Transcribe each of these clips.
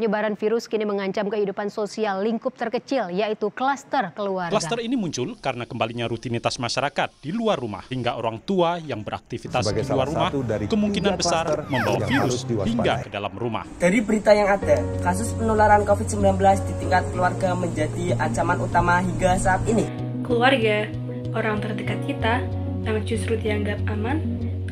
penyebaran virus kini mengancam kehidupan sosial lingkup terkecil, yaitu klaster keluarga. Klaster ini muncul karena kembalinya rutinitas masyarakat di luar rumah, hingga orang tua yang beraktivitas di luar rumah kemungkinan besar membawa virus hingga ke dalam rumah. Dari berita yang ada, kasus penularan COVID-19 di tingkat keluarga menjadi ancaman utama hingga saat ini. Keluarga, orang terdekat kita, yang justru dianggap aman,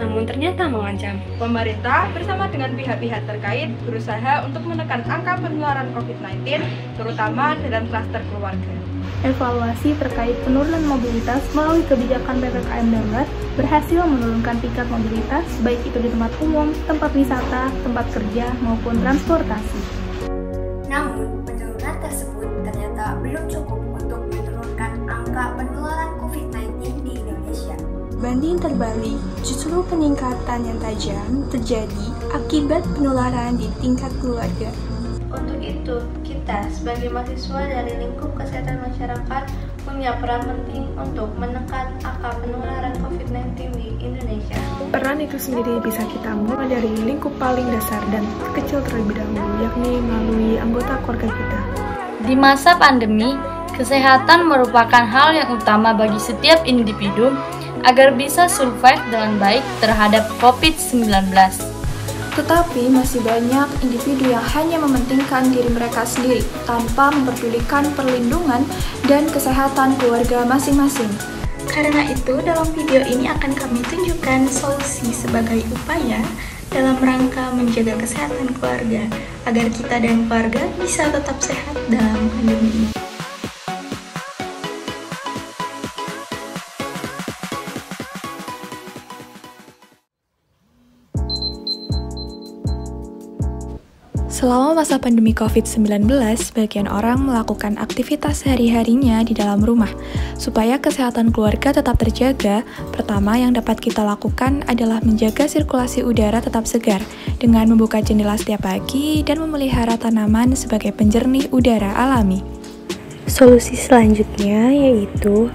namun ternyata mengancam. Pemerintah bersama dengan pihak-pihak terkait berusaha untuk menekan angka penularan COVID-19, terutama dalam klaster keluarga. Evaluasi terkait penurunan mobilitas melalui kebijakan PPKM darurat berhasil menurunkan tingkat mobilitas, baik itu di tempat umum, tempat wisata, tempat kerja, maupun transportasi. Namun, penurunan tersebut ternyata belum cukup untuk menurunkan angka penularan COVID-19 di Indonesia. Banding terbalik, justru peningkatan yang tajam terjadi akibat penularan di tingkat keluarga. Untuk itu, kita sebagai mahasiswa dari lingkup kesehatan masyarakat punya peran penting untuk menekan angka penularan COVID-19 di Indonesia. Peran itu sendiri bisa kita mulai dari lingkup paling dasar dan kecil terlebih dahulu, yakni melalui anggota keluarga kita. Di masa pandemi, kesehatan merupakan hal yang utama bagi setiap individu agar bisa survive dengan baik terhadap COVID-19. Tetapi masih banyak individu yang hanya mementingkan diri mereka sendiri tanpa memperdulikan perlindungan dan kesehatan keluarga masing-masing. Karena itu, dalam video ini akan kami tunjukkan solusi sebagai upaya dalam rangka menjaga kesehatan keluarga agar kita dan keluarga bisa tetap sehat dalam pandemi ini. Selama masa pandemi COVID-19, sebagian orang melakukan aktivitas sehari-harinya di dalam rumah. Supaya kesehatan keluarga tetap terjaga, pertama yang dapat kita lakukan adalah menjaga sirkulasi udara tetap segar dengan membuka jendela setiap pagi dan memelihara tanaman sebagai penjernih udara alami. Solusi selanjutnya yaitu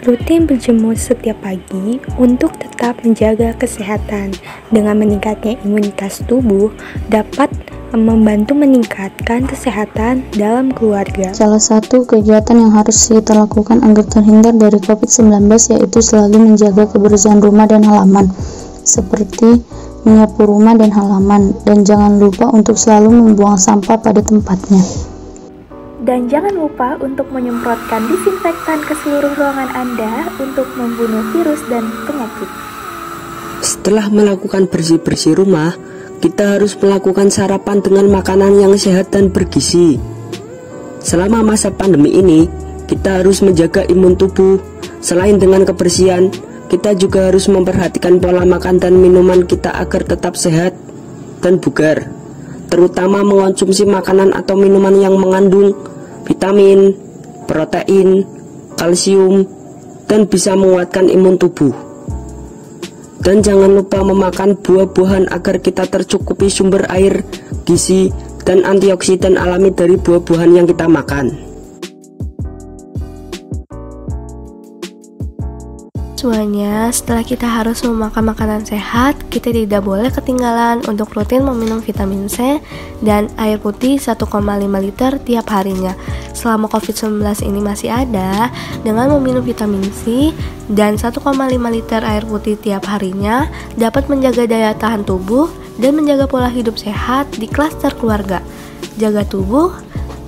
rutin berjemur setiap pagi untuk tetap menjaga kesehatan. Dengan meningkatnya imunitas tubuh dapat membantu meningkatkan kesehatan dalam keluarga. Salah satu kegiatan yang harus kita lakukan agar terhindar dari COVID-19 yaitu selalu menjaga kebersihan rumah dan halaman, seperti menyapu rumah dan halaman, dan jangan lupa untuk selalu membuang sampah pada tempatnya. Dan jangan lupa untuk menyemprotkan disinfektan ke seluruh ruangan Anda untuk membunuh virus dan penyakit. Setelah melakukan bersih-bersih rumah, kita harus melakukan sarapan dengan makanan yang sehat dan bergizi. Selama masa pandemi ini, kita harus menjaga imun tubuh. Selain dengan kebersihan, kita juga harus memperhatikan pola makan dan minuman kita agar tetap sehat dan bugar. Terutama mengonsumsi makanan atau minuman yang mengandung vitamin, protein, kalsium, dan bisa menguatkan imun tubuh. Dan jangan lupa memakan buah-buahan agar kita tercukupi sumber air, gizi, dan antioksidan alami dari buah-buahan yang kita makan. Semuanya, setelah kita harus memakan makanan sehat, kita tidak boleh ketinggalan untuk rutin meminum vitamin C dan air putih 1,5 liter tiap harinya. Selama COVID-19 ini masih ada, dengan meminum vitamin C dan 1,5 liter air putih tiap harinya dapat menjaga daya tahan tubuh dan menjaga pola hidup sehat di klaster keluarga. Jaga tubuh,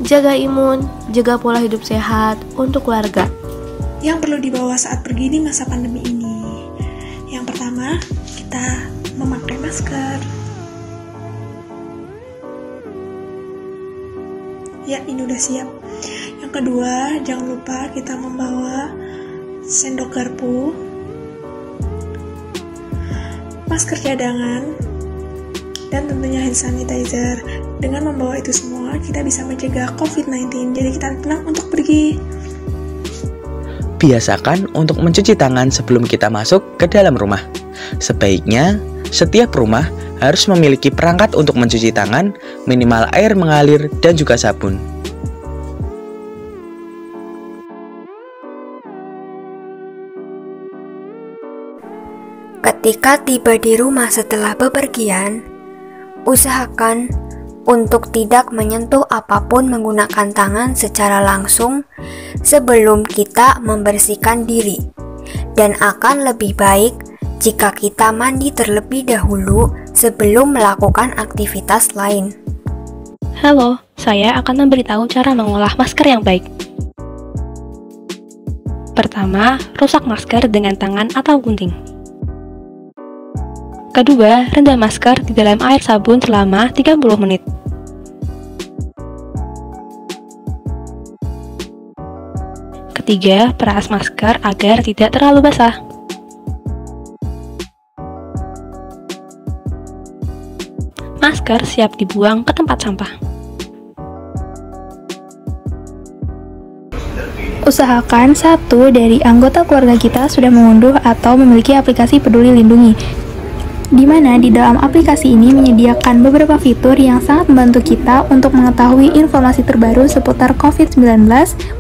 jaga imun, jaga pola hidup sehat untuk keluarga. Yang perlu dibawa saat pergi di masa pandemi ini. Yang pertama, kita memakai masker. Ya, ini udah siap. Yang kedua, jangan lupa kita membawa sendok garpu, masker cadangan, dan tentunya hand sanitizer. Dengan membawa itu semua, kita bisa mencegah COVID-19. Jadi kita tenang untuk pergi. Biasakan untuk mencuci tangan sebelum kita masuk ke dalam rumah. Sebaiknya, setiap rumah harus memiliki perangkat untuk mencuci tangan, minimal air mengalir dan juga sabun. Ketika tiba di rumah setelah bepergian, usahakan untuk tidak menyentuh apapun menggunakan tangan secara langsung sebelum kita membersihkan diri, dan akan lebih baik jika kita mandi terlebih dahulu sebelum melakukan aktivitas lain. Halo, saya akan memberitahu cara mengolah masker yang baik. Pertama, rusak masker dengan tangan atau gunting. Kedua, rendam masker di dalam air sabun selama 30 menit. Ketiga, peras masker agar tidak terlalu basah. Masker siap dibuang ke tempat sampah. Usahakan satu dari anggota keluarga kita sudah mengunduh atau memiliki aplikasi Peduli Lindungi, di mana di dalam aplikasi ini menyediakan beberapa fitur yang sangat membantu kita untuk mengetahui informasi terbaru seputar COVID-19,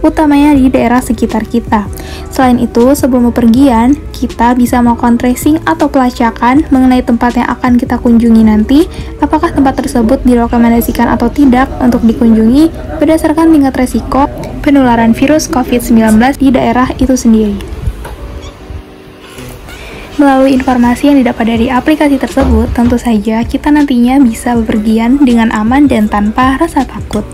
utamanya di daerah sekitar kita. Selain itu, sebelum bepergian, kita bisa melakukan tracing atau pelacakan mengenai tempat yang akan kita kunjungi nanti, apakah tempat tersebut direkomendasikan atau tidak untuk dikunjungi berdasarkan tingkat resiko penularan virus COVID-19 di daerah itu sendiri. Melalui informasi yang didapat dari aplikasi tersebut, tentu saja kita nantinya bisa bepergian dengan aman dan tanpa rasa takut.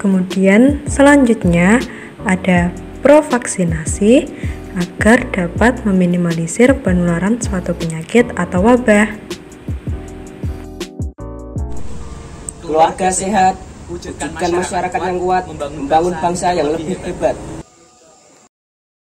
Kemudian selanjutnya ada provaksinasi agar dapat meminimalisir penularan suatu penyakit atau wabah. Keluarga sehat, wujudkan masyarakat yang kuat, membangun bangsa yang lebih hebat.